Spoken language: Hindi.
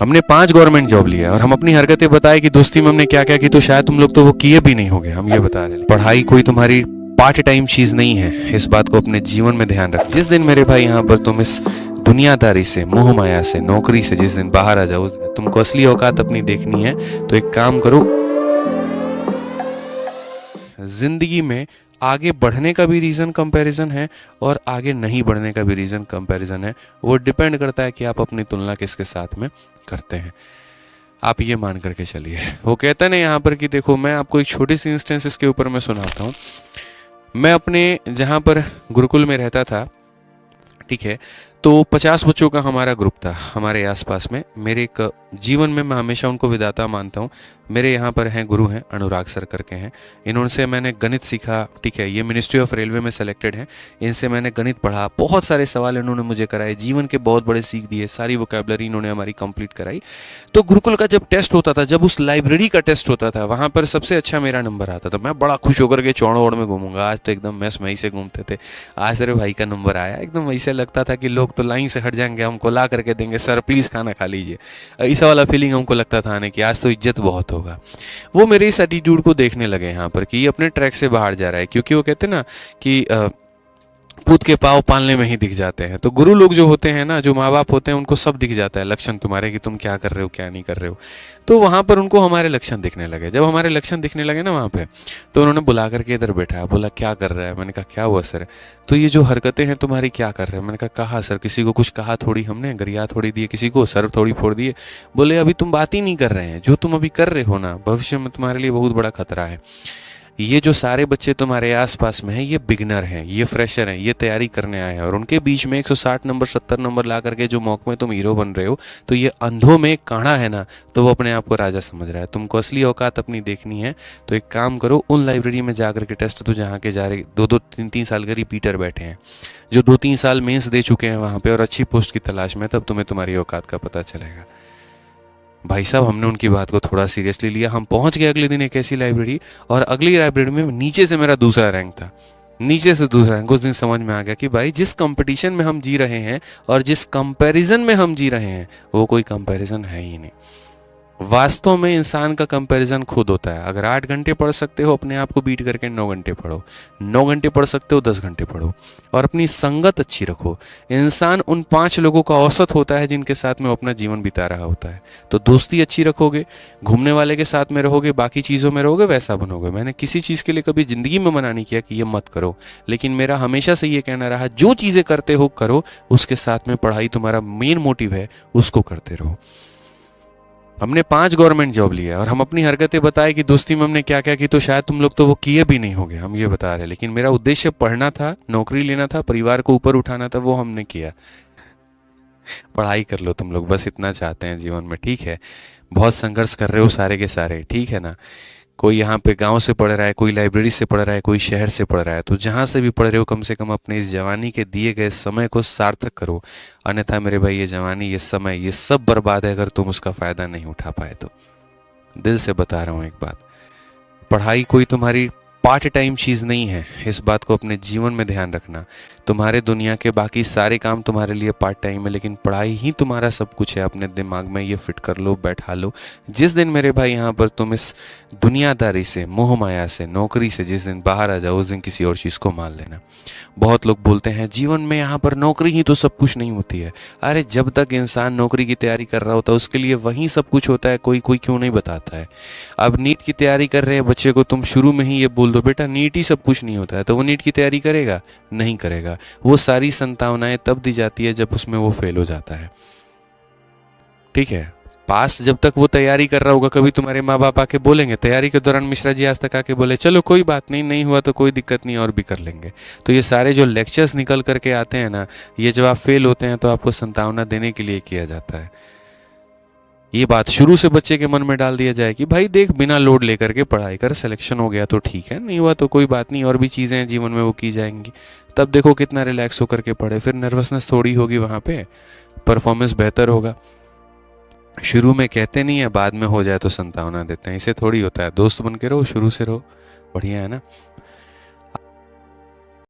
हमने 5 गवर्नमेंट जॉब लिया और हम अपनी हरकतें बताए कि दोस्ती में हमने क्या क्या की, तो शायद तुम लोग तो वो किए भी नहीं होगे, हम ये बता रहे हैं। पढ़ाई कोई तुम्हारी पार्ट टाइम चीज नहीं है, इस बात को अपने जीवन में ध्यान रख। जिस दिन मेरे भाई यहाँ पर तुम इस दुनियादारी से, मोह माया से, नौकरी से जिस दिन बाहर आ जाओ, तुमको असली औकात अपनी देखनी है तो एक काम करो, जिंदगी में आगे बढ़ने का भी रीज़न कंपैरिजन है और आगे नहीं बढ़ने का भी रीज़न कंपैरिजन है। वो डिपेंड करता है कि आप अपनी तुलना किसके साथ में करते हैं। आप ये मान करके चलिए। वो कहते हैं ना यहाँ पर कि देखो, मैं आपको एक छोटी सी इंस्टेंस इसके ऊपर मैं सुनाता हूँ। मैं अपने जहाँ पर गुरुकुल में रहता था, ठीक है, तो 50 बच्चों का हमारा ग्रुप था हमारे आसपास में। मेरे एक जीवन में मैं हमेशा उनको विधाता मानता हूँ। मेरे यहाँ पर हैं गुरु हैं, अनुराग सर करके हैं, इन्होंने मैंने गणित सीखा, ठीक है, ये मिनिस्ट्री ऑफ रेलवे में सेलेक्टेड हैं। इनसे मैंने गणित पढ़ा, बहुत सारे सवाल इन्होंने मुझे कराए, जीवन के बहुत बड़े सीख दिए, सारी वोकैबुलरी इन्होंने हमारी कंप्लीट कराई। तो गुरुकुल का जब टेस्ट होता था, जब उस लाइब्रेरी का टेस्ट होता था, वहाँ पर सबसे अच्छा मेरा नंबर आता था। मैं बड़ा खुश होकर के चौड़ में घूमूंगा, आज तो एकदम मैस मई से घूमते थे। आज तेरे भाई का नंबर आया, एकदम ऐसे लगता था कि लोग तो लाइन से हट जाएंगे, हमको ला करके देंगे, सर प्लीज़ खाना खा लीजिए, ऐसा वाला फीलिंग हमको लगता था आने की, आज तो इज्जत बहुत होगा। वो मेरे इस एटीट्यूड को देखने लगे यहाँ पर कि ये अपने ट्रैक से बाहर जा रहा है, क्योंकि वो कहते हैं ना कि पूत के पाँव पालने में ही दिख जाते हैं। तो गुरु लोग जो होते हैं ना, जो माँ बाप होते हैं, उनको सब दिख जाता है लक्षण तुम्हारे कि तुम क्या कर रहे हो क्या नहीं कर रहे हो। तो वहाँ पर उनको हमारे लक्षण दिखने लगे। जब हमारे लक्षण दिखने लगे ना वहाँ पे, तो उन्होंने बुला करके इधर बैठाया, बोला क्या कर रहा है। मैंने कहा क्या हुआ सर, तो ये जो हरकतें हैं तुम्हारी क्या कर रहे हैं। मैंने कहा सर किसी को कुछ कहा थोड़ी, हमने गरिया थोड़ी दिए किसी को, सर थोड़ी फोड़ दिए। बोले अभी तुम बात ही नहीं कर रहे हैं, जो तुम अभी कर रहे हो ना, भविष्य में तुम्हारे लिए बहुत बड़ा खतरा है। ये जो सारे बच्चे तुम्हारे आसपास में हैं, ये बिगनर हैं, ये फ्रेशर हैं, ये तैयारी करने आए हैं, और उनके बीच में 160 नंबर 70 नंबर ला करके जो मौके में तुम हीरो बन रहे हो, तो ये अंधों में काढ़ा है ना, तो वो अपने आप को राजा समझ रहा है। तुमको असली औकात अपनी देखनी है तो एक काम करो, उन लाइब्रेरी में जा करके टेस्ट तो जहाँ के जा रहे 2-2 3-3 साल के रिपीटर बैठे हैं, जो 2-3 साल मेंस दे चुके हैं वहाँ पे और अच्छी पोस्ट की तलाश में, तब तुम्हें तुम्हारी औकात का पता चलेगा। भाई साहब हमने उनकी बात को थोड़ा सीरियसली लिया। हम पहुंच गए अगले दिन एक ऐसी लाइब्रेरी, और अगली लाइब्रेरी में नीचे से मेरा दूसरा रैंक था, नीचे से दूसरा रैंक। उस दिन समझ में आ गया कि भाई जिस कंपटीशन में हम जी रहे हैं और जिस कंपैरिजन में हम जी रहे हैं, वो कोई कंपैरिजन है ही नहीं। वास्तव में इंसान का कंपैरिजन खुद होता है। अगर 8 घंटे पढ़ सकते हो, अपने आप को बीट करके 9 घंटे पढ़ो, 9 घंटे पढ़ सकते हो 10 घंटे पढ़ो, और अपनी संगत अच्छी रखो। इंसान उन 5 लोगों का औसत होता है जिनके साथ में वो अपना जीवन बिता रहा होता है। तो दोस्ती अच्छी रखोगे, घूमने वाले के साथ में रहोगे, बाकी चीज़ों में रहोगे, वैसा बनोगे। मैंने किसी चीज़ के लिए कभी ज़िंदगी में मना नहीं किया कि ये मत करो, लेकिन मेरा हमेशा से ये कहना रहा, जो चीज़ें करते हो करो, उसके साथ में पढ़ाई तुम्हारा मेन मोटिव है, उसको करते रहो। हमने 5 गवर्नमेंट जॉब लिया और हम अपनी हरकतें बताए कि दोस्ती में हमने क्या क्या की, तो शायद तुम लोग तो वो किए भी नहीं होगे, हम ये बता रहे हैं। लेकिन मेरा उद्देश्य पढ़ना था, नौकरी लेना था, परिवार को ऊपर उठाना था, वो हमने किया। पढ़ाई कर लो तुम लोग, बस इतना चाहते हैं जीवन में, ठीक है। बहुत संघर्ष कर रहे हो सारे के सारे, ठीक है ना। कोई यहाँ पे गांव से पढ़ रहा है, कोई लाइब्रेरी से पढ़ रहा है, कोई शहर से पढ़ रहा है, तो जहाँ से भी पढ़ रहे हो, कम से कम अपने इस जवानी के दिए गए समय को सार्थक करो। अन्यथा मेरे भाई, ये जवानी, ये समय, ये सब बर्बाद है अगर तुम उसका फ़ायदा नहीं उठा पाए तो। दिल से बता रहा हूँ एक बात, पढ़ाई कोई तुम्हारी पार्ट टाइम चीज़ नहीं है, इस बात को अपने जीवन में ध्यान रखना। तुम्हारे दुनिया के बाकी सारे काम तुम्हारे लिए पार्ट टाइम है, लेकिन पढ़ाई ही तुम्हारा सब कुछ है। अपने दिमाग में ये फिट कर लो, बैठा लो। जिस दिन मेरे भाई यहाँ पर तुम इस दुनियादारी से, मोह माया से, नौकरी से जिस दिन बाहर आ जाओ, उस दिन किसी और चीज़ को मान लेना। बहुत लोग बोलते हैं जीवन में यहाँ पर नौकरी ही तो सब कुछ नहीं होती है। अरे जब तक इंसान नौकरी की तैयारी कर रहा होता है, उसके लिए वहीं सब कुछ होता है। कोई कोई क्यों नहीं बताता है। अब नीट की तैयारी कर रहे हैं बच्चे को तुम शुरू में ही ये बोल दो, बेटा नीट ही सब कुछ नहीं होता है, तो वो नीट की तैयारी करेगा? नहीं करेगा। वो सारी संभावनाएं तब दी जाती है जब उसमें वो फेल हो जाता है, ठीक है। पास जब तक वो तैयारी कर रहा होगा, कभी तुम्हारे माँ बाप आके बोलेंगे तैयारी के दौरान, मिश्रा जी आज तक आके बोले चलो कोई बात नहीं, नहीं हुआ तो कोई दिक्कत नहीं और भी कर लेंगे। तो ये सारे जो लेक्चर्स निकल करके आते हैं ना, ये जब आप फेल होते हैं तो आपको संभावना देने के लिए किया जाता है। ये बात शुरू से बच्चे के मन में डाल दिया जाए कि भाई देख, बिना लोड लेकर के पढ़ाई कर, सिलेक्शन हो गया तो ठीक है, नहीं हुआ तो कोई बात नहीं, और भी चीज़ें हैं जीवन में वो की जाएंगी। तब देखो कितना रिलैक्स होकर के पढ़े, फिर नर्वसनेस थोड़ी होगी, वहाँ पे परफॉर्मेंस बेहतर होगा। शुरू में कहते नहीं है, बाद में हो जाए तो संभावना देते हैं, इसे थोड़ी होता है। दोस्त बन के रहो, शुरू से रहो, बढ़िया है ना।